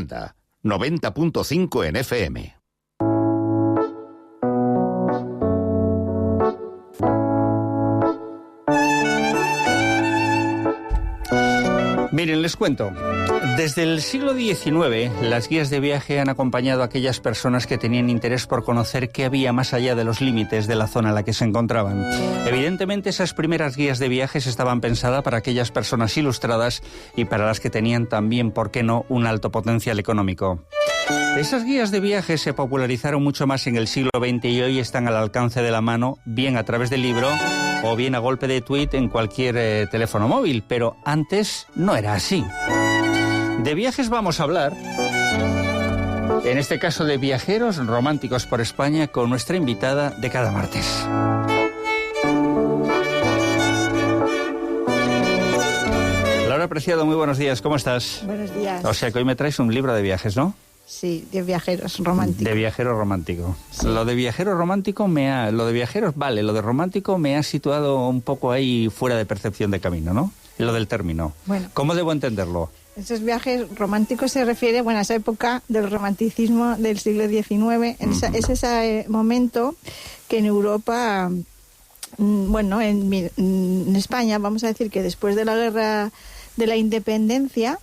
90.5 en FM. Miren, les cuento. Desde el siglo XIX, las guías de viaje han acompañado a aquellas personas que tenían interés por conocer qué había más allá de los límites de la zona en la que se encontraban. Evidentemente, esas primeras guías de viajes estaban pensadas para aquellas personas ilustradas y para las que tenían también, ¿por qué no?, un alto potencial económico. Esas guías de viaje se popularizaron mucho más en el siglo XX y hoy están al alcance de la mano, bien a través del libro o bien a golpe de tuit en cualquier teléfono móvil, pero antes no era así. De viajes vamos a hablar, en este caso de viajeros románticos por España, con nuestra invitada de cada martes. Laura Preciado, muy buenos días, ¿cómo estás? Buenos días. O sea que hoy me traes un libro de viajes, ¿no? Sí, de viajeros románticos. De viajero romántico. Sí. Lo de viajero romántico lo de viajeros, vale, lo de romántico me ha situado un poco ahí fuera de percepción de camino, ¿no? Lo del término. Bueno. ¿Cómo debo entenderlo? Esos viajes románticos se refiere, a esa época del romanticismo del siglo XIX. Es ese momento que en Europa, en España, vamos a decir que después de la guerra de la independencia,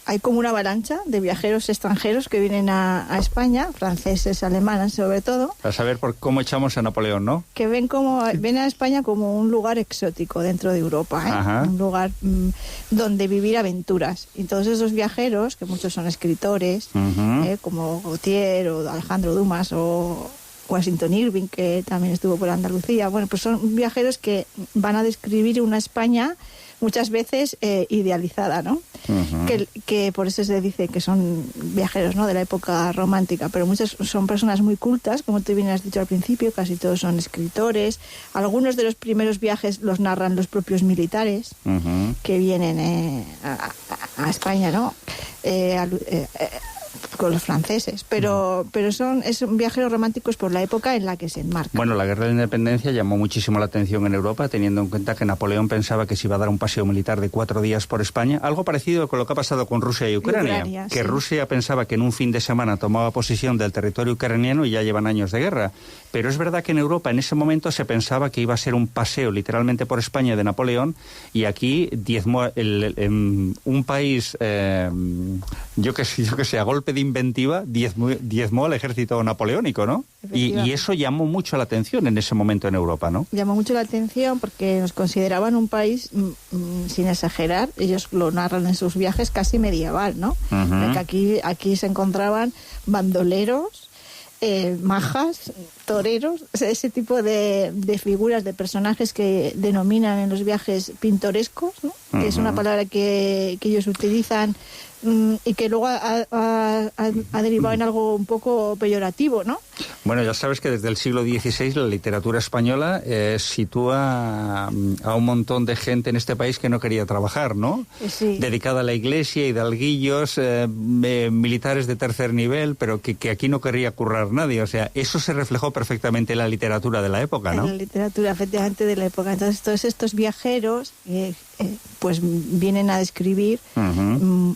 hay como una avalancha de viajeros extranjeros que vienen a España, franceses, alemanes sobre todo. Para saber por cómo echamos a Napoleón, ¿no? Que ven a España como un lugar exótico dentro de Europa, un lugar donde vivir aventuras. Y todos esos viajeros, que muchos son escritores, como Gautier o Alejandro Dumas o Washington Irving, que también estuvo por Andalucía, pues son viajeros que van a describir una España muchas veces idealizada, ¿no? Que por eso se dice que son viajeros, ¿no?, de la época romántica, pero muchas son personas muy cultas, como tú bien has dicho al principio, casi todos son escritores. Algunos de los primeros viajes los narran los propios militares que vienen a España, ¿no? Con los franceses, pero son viajeros románticos por la época en la que se enmarcan. Bueno, la guerra de la independencia llamó muchísimo la atención en Europa, teniendo en cuenta que Napoleón pensaba que se iba a dar un paseo militar de 4 días por España, algo parecido con lo que ha pasado con Rusia y Ucrania, que sí. Rusia pensaba que en un fin de semana tomaba posesión del territorio ucraniano y ya llevan años de guerra. Pero es verdad que en Europa en ese momento se pensaba que iba a ser un paseo literalmente por España de Napoleón, y aquí diezmó un país, yo que sé, a golpe de inventiva, diezmó al ejército napoleónico, ¿no? Y eso llamó mucho la atención en ese momento en Europa, ¿no? Llamó mucho la atención porque nos consideraban un país, sin exagerar, ellos lo narran en sus viajes, casi medieval, ¿no? Porque aquí se encontraban bandoleros, majas, toreros, ese tipo de figuras, de personajes que denominan en los viajes pintorescos, ¿no? Que es una palabra que ellos utilizan y que luego ha derivado en algo un poco peyorativo, ¿no? Bueno, ya sabes que desde el siglo XVI la literatura española sitúa a un montón de gente en este país que no quería trabajar, ¿no? Sí. Dedicada a la iglesia, hidalguillos, militares de tercer nivel, pero que aquí no querría currar nadie. O sea, eso se reflejó perfectamente en la literatura de la época, ¿no? En la literatura, efectivamente, de la época. Entonces, todos estos viajeros pues vienen a describir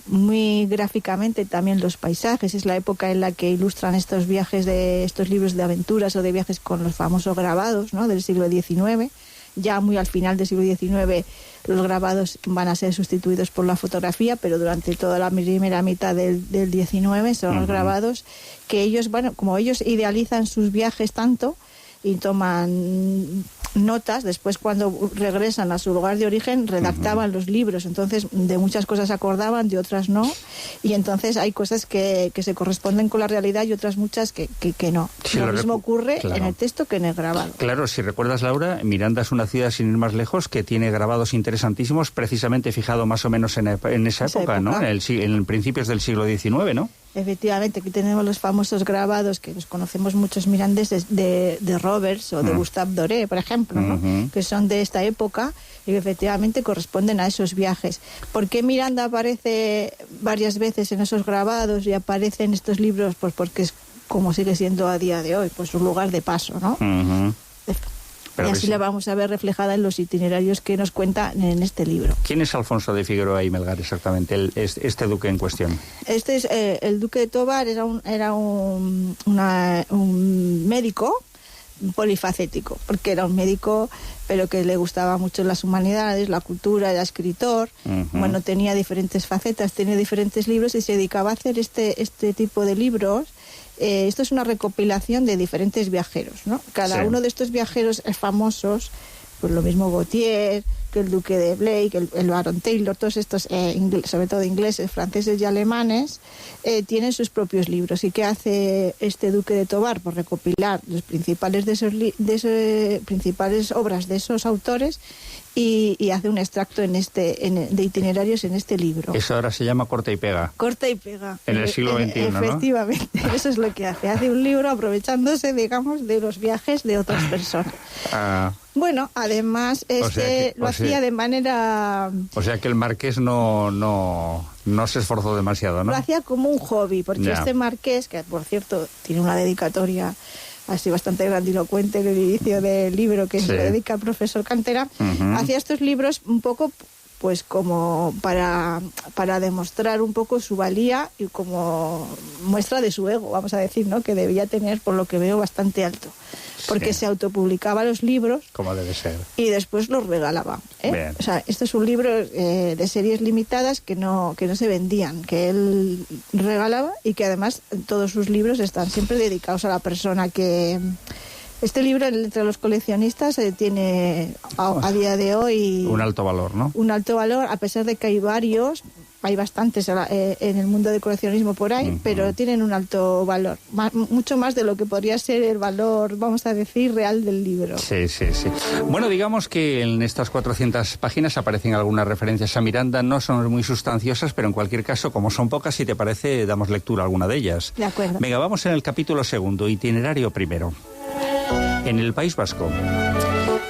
muy gráficamente también los paisajes. Es la época en la que ilustran estos viajes, de estos libros de aventuras o de viajes con los famosos grabados, ¿no?, del siglo XIX. Ya muy al final del siglo XIX los grabados van a ser sustituidos por la fotografía, pero durante toda la primera mitad del XIX son los grabados que ellos, como ellos idealizan sus viajes tanto y toman notas, después cuando regresan a su lugar de origen redactaban los libros, entonces de muchas cosas acordaban, de otras no, y entonces hay cosas que se corresponden con la realidad y otras muchas que no. Sí, lo mismo ocurre en el texto que en el grabado. Claro, si recuerdas, Laura, Miranda es una ciudad, sin ir más lejos, que tiene grabados interesantísimos, precisamente fijado más o menos en esa época, ¿no? En principios del siglo XIX, ¿no? Efectivamente, aquí tenemos los famosos grabados que los conocemos muchos mirandeses de Roberts o de Gustave Doré, por ejemplo, ¿no? Que son de esta época y que efectivamente corresponden a esos viajes. ¿Por qué Miranda aparece varias veces en esos grabados y aparece en estos libros? Pues porque es como sigue siendo a día de hoy, pues un lugar de paso, ¿no? Y así la vamos a ver reflejada en los itinerarios que nos cuentan en este libro. ¿Quién es Alfonso de Figueroa y Melgar exactamente, este duque en cuestión? Este es el duque de Tovar, era un médico polifacético, porque era un médico pero que le gustaba mucho las humanidades, la cultura, era escritor. Bueno, tenía diferentes facetas, tenía diferentes libros y se dedicaba a hacer este tipo de libros. Esto es una recopilación de diferentes viajeros, ¿no? Cada uno de estos viajeros famosos, pues lo mismo Gautier, que el duque de Blake, el barón Taylor, todos estos, sobre todo ingleses, franceses y alemanes, tienen sus propios libros. ¿Y qué hace este duque de Tovar? Pues recopilar los principales principales obras de esos autores y hace un extracto de itinerarios en este libro. Eso ahora se llama corta y pega. Corta y pega. En el siglo XXI, efectivamente, ¿no? Eso es lo que hace. Hace un libro aprovechándose, digamos, de los viajes de otras personas. Bueno, además, lo hacía de manera... O sea que el marqués no se esforzó demasiado, ¿no? Lo hacía como un hobby, porque este marqués, que por cierto tiene una dedicatoria así bastante grandilocuente en el inicio del libro, que se dedica al profesor Cantera, hacía estos libros un poco pues como para demostrar un poco su valía y como muestra de su ego, vamos a decir, ¿no? Que debía tener, por lo que veo, bastante alto. Porque se autopublicaba los libros. Como debe ser. Y después los regalaba. O sea, esto es un libro de series limitadas que no se vendían, que él regalaba y que además todos sus libros están siempre dedicados a la persona que... Este libro, entre los coleccionistas, tiene a día de hoy... Un alto valor, ¿no? Un alto valor, a pesar de que hay bastantes en el mundo del coleccionismo por ahí, pero tienen un alto valor. Mucho más de lo que podría ser el valor, vamos a decir, real del libro. Sí. Bueno, digamos que en estas 400 páginas aparecen algunas referencias a Miranda. No son muy sustanciosas, pero en cualquier caso, como son pocas, si te parece, damos lectura a alguna de ellas. De acuerdo. Venga, vamos en el capítulo 2, itinerario primero. En el País Vasco.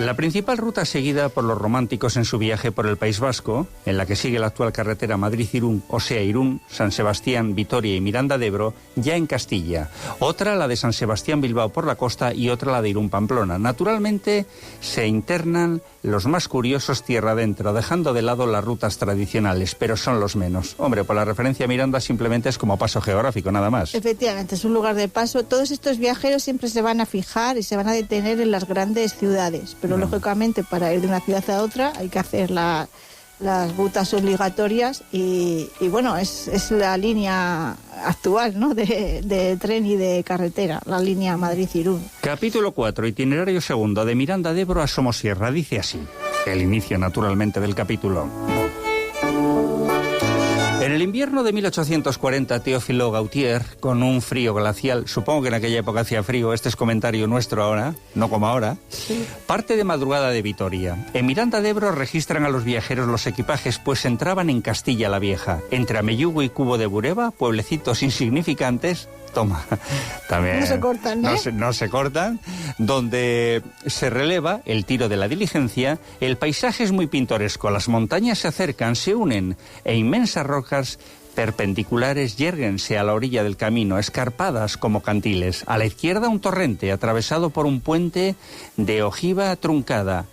La principal ruta seguida por los románticos en su viaje por el País Vasco, en la que sigue la actual carretera Madrid-Irún, o sea, Irún, San Sebastián, Vitoria y Miranda de Ebro, ya en Castilla. Otra, la de San Sebastián-Bilbao por la costa, y otra, la de Irún-Pamplona. Naturalmente, se internan los más curiosos tierra adentro, dejando de lado las rutas tradicionales, pero son los menos. Hombre, por la referencia a Miranda simplemente es como paso geográfico, nada más. Efectivamente, es un lugar de paso. Todos estos viajeros siempre se van a fijar y se van a detener en las grandes ciudades, pero lógicamente para ir de una ciudad a otra hay que hacer las rutas obligatorias y bueno, es la línea actual, ¿no? de tren y de carretera, la línea Madrid-Irún. Capítulo 4, itinerario 2, de Miranda de Ebro a Somosierra, dice así, el inicio naturalmente del capítulo. En el invierno de 1840, Teófilo Gautier, con un frío glacial, supongo que en aquella época hacía frío, este es comentario nuestro ahora, no como ahora, parte de madrugada de Vitoria. En Miranda de Ebro registran a los viajeros los equipajes, pues entraban en Castilla la Vieja, entre Ameyugo y Cubo de Bureba, pueblecitos insignificantes, también no se cortan, no se cortan, donde se releva el tiro de la diligencia. El paisaje es muy pintoresco, las montañas se acercan, se unen e inmensas rocas perpendiculares yérguense a la orilla del camino, escarpadas como cantiles. A la izquierda un torrente atravesado por un puente de ojiva truncada.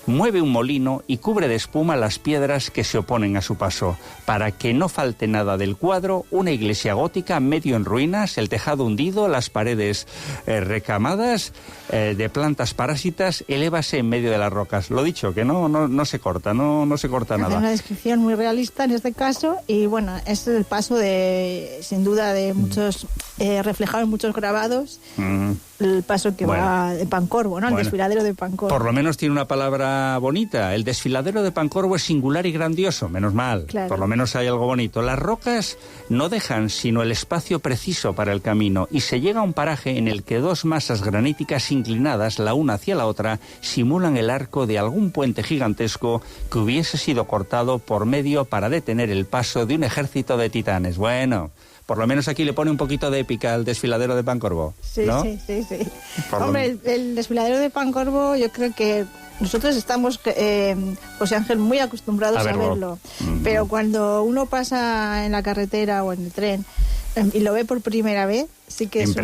Mueve un molino y cubre de espuma las piedras que se oponen a su paso. Para que no falte nada del cuadro, una iglesia gótica medio en ruinas, el tejado hundido, las paredes recamadas de plantas parásitas, elévase en medio de las rocas. Lo dicho, que no se corta, no se corta nada. Es una descripción muy realista en este caso y bueno, es el paso sin duda de muchos, reflejado en muchos grabados, el paso que va de Pancorbo, ¿no? El desfiladero de Pancorbo. Por lo menos tiene una palabra bonita. El desfiladero de Pancorbo es singular y grandioso, menos mal. Claro. Por lo menos hay algo bonito. Las rocas no dejan sino el espacio preciso para el camino y se llega a un paraje en el que dos masas graníticas inclinadas, la una hacia la otra, simulan el arco de algún puente gigantesco que hubiese sido cortado por medio para detener el paso de un ejército de titanes. Bueno, por lo menos aquí le pone un poquito de épica al desfiladero de Pancorbo, ¿no? Sí. Hombre, el desfiladero de Pancorbo, yo creo que nosotros estamos, José Ángel, muy acostumbrados a verlo. Pero cuando uno pasa en la carretera o en el tren y lo ve por primera vez, sí que es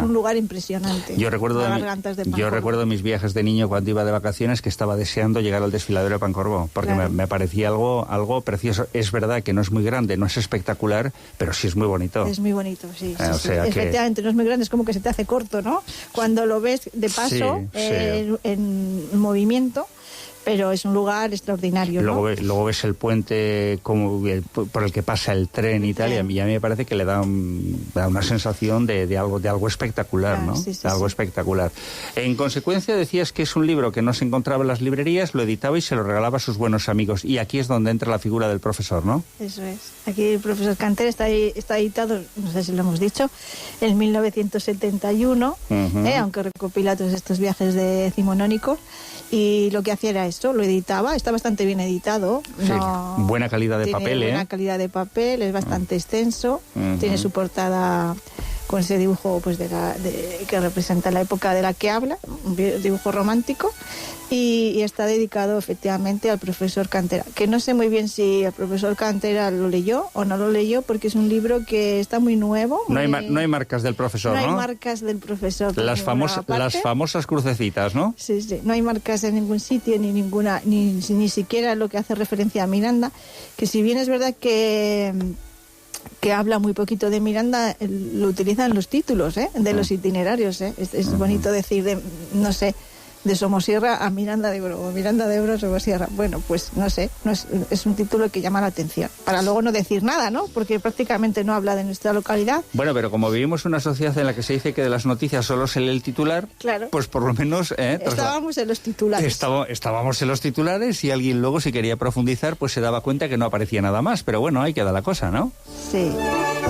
un lugar impresionante. Yo recuerdo mis viajes de niño cuando iba de vacaciones que estaba deseando llegar al desfiladero de Pancorbo, porque claro, me parecía algo precioso. Es verdad que no es muy grande, no es espectacular, pero sí es muy bonito. Es muy bonito, sí. O sea efectivamente, no es muy grande, es como que se te hace corto, ¿no? Cuando lo ves de paso, en movimiento. Pero es un lugar extraordinario, ¿no? Luego ves el puente por el que pasa el tren y tal, y a mí me parece que le da una sensación de algo espectacular, ¿no? Sí, algo espectacular. En consecuencia, decías que es un libro que no se encontraba en las librerías, lo editaba y se lo regalaba a sus buenos amigos. Y aquí es donde entra la figura del profesor, ¿no? Eso es. Aquí el profesor Cantera está editado, no sé si lo hemos dicho, en 1971, aunque recopila todos estos viajes decimonónicos. Y lo que hacía era esto, lo editaba, está bastante bien editado. Sí, buena calidad de papel, buena calidad de papel, es bastante extenso, tiene su portada con ese dibujo pues que representa la época de la que habla, un dibujo romántico, y está dedicado efectivamente al profesor Cantera, que no sé muy bien si el profesor Cantera lo leyó o no lo leyó, porque es un libro que está muy nuevo. No hay marcas del profesor, ¿no? No hay marcas del profesor. Las famosas crucecitas, ¿no? Sí, no hay marcas en ningún sitio, ni siquiera lo que hace referencia a Miranda, que si bien es verdad que habla muy poquito de Miranda, lo utilizan los títulos de los itinerarios. Es bonito decir, no sé, de Somosierra a Miranda de Ebro, o Miranda de Ebro a Somosierra. Bueno, pues no sé, es un título que llama la atención, para luego no decir nada, ¿no? Porque prácticamente no habla de nuestra localidad. Bueno, pero como vivimos en una sociedad en la que se dice que de las noticias solo se lee el titular, claro, pues por lo menos... estábamos en los titulares. Estábamos en los titulares, y alguien luego, si quería profundizar, pues se daba cuenta que no aparecía nada más. Pero bueno, ahí queda la cosa, ¿no? Sí.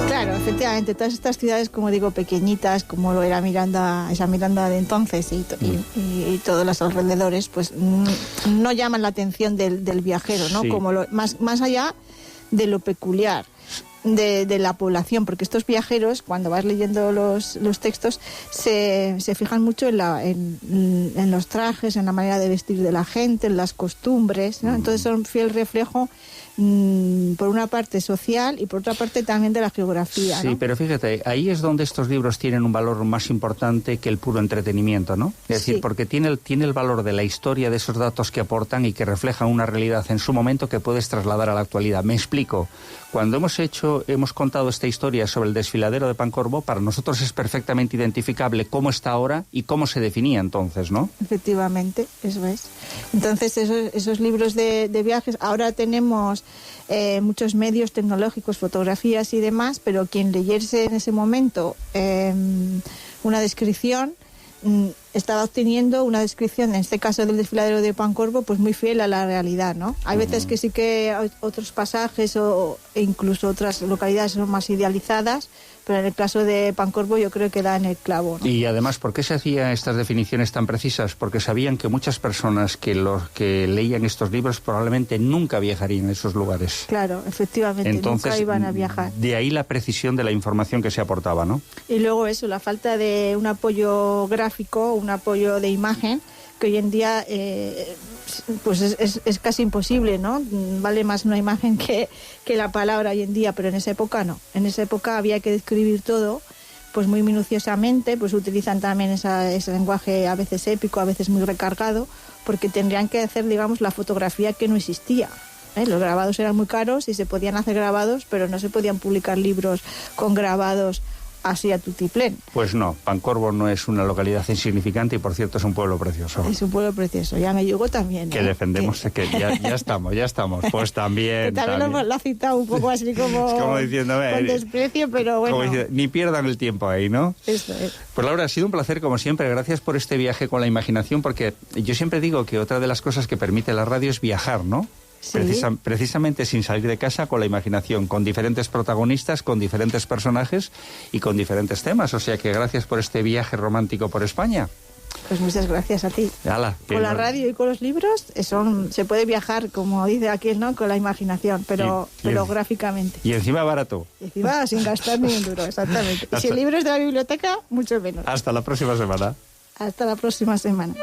Claro, efectivamente, todas estas ciudades, como digo, pequeñitas, como lo era Miranda, esa Miranda de entonces y todos los alrededores, pues no llaman la atención del viajero, ¿no? Sí. Como más allá de lo peculiar de la población, porque estos viajeros, cuando vas leyendo los textos, se fijan mucho en los trajes, en la manera de vestir de la gente, en las costumbres, ¿no? Entonces son fiel reflejo, por una parte social y por otra parte también de la geografía, ¿no? Sí, pero fíjate, ahí es donde estos libros tienen un valor más importante que el puro entretenimiento, ¿no? Es decir, porque tiene el valor de la historia, de esos datos que aportan y que reflejan una realidad en su momento que puedes trasladar a la actualidad. Me explico. Cuando hemos contado esta historia sobre el desfiladero de Pancorbo, para nosotros es perfectamente identificable cómo está ahora y cómo se definía entonces, ¿no? Efectivamente, eso es. Entonces, esos libros de viajes, ahora tenemos muchos medios tecnológicos, fotografías y demás, pero quien leyese en ese momento una descripción, estaba obteniendo una descripción, en este caso del desfiladero de Pancorbo, pues muy fiel a la realidad, ¿no? Hay veces que sí que otros pasajes e incluso otras localidades son más idealizadas, pero en el caso de Pancorbo yo creo que da en el clavo, ¿no? Y además, ¿por qué se hacían estas definiciones tan precisas? Porque sabían que muchas personas que leían estos libros probablemente nunca viajarían a esos lugares. Claro, efectivamente. Entonces, nunca iban a viajar. De ahí la precisión de la información que se aportaba, ¿no? Y luego eso, la falta de un apoyo gráfico, un apoyo de imagen, que hoy en día pues es casi imposible, ¿no? Vale más una imagen que la palabra hoy en día, pero en esa época no. En esa época había que describir todo pues muy minuciosamente, pues utilizan también ese lenguaje a veces épico, a veces muy recargado, porque tendrían que hacer, digamos, la fotografía que no existía. Los grabados eran muy caros y se podían hacer grabados, pero no se podían publicar libros con grabados así a tutiplén. Pues no, Pancorbo no es una localidad insignificante y, por cierto, es un pueblo precioso. Es un pueblo precioso, ya me llegó también. Que defendemos, que ya estamos. Pues también. Que también lo ha citado un poco así como diciendo, con desprecio, pero bueno. Diciendo, ni pierdan el tiempo ahí, ¿no? Eso es. Pues Laura, ha sido un placer como siempre. Gracias por este viaje con la imaginación, porque yo siempre digo que otra de las cosas que permite la radio es viajar, ¿no? Sí. Precisamente sin salir de casa, con la imaginación, con diferentes protagonistas, con diferentes personajes y con diferentes temas. O sea que gracias por este viaje romántico por España. Pues muchas gracias a ti. Con la radio y con los libros se puede viajar, como dice aquel, ¿no? Con la imaginación, pero gráficamente. Y encima barato. Y encima sin gastar ni un duro, exactamente. Y si el libro es de la biblioteca, mucho menos. Hasta la próxima semana. Hasta la próxima semana.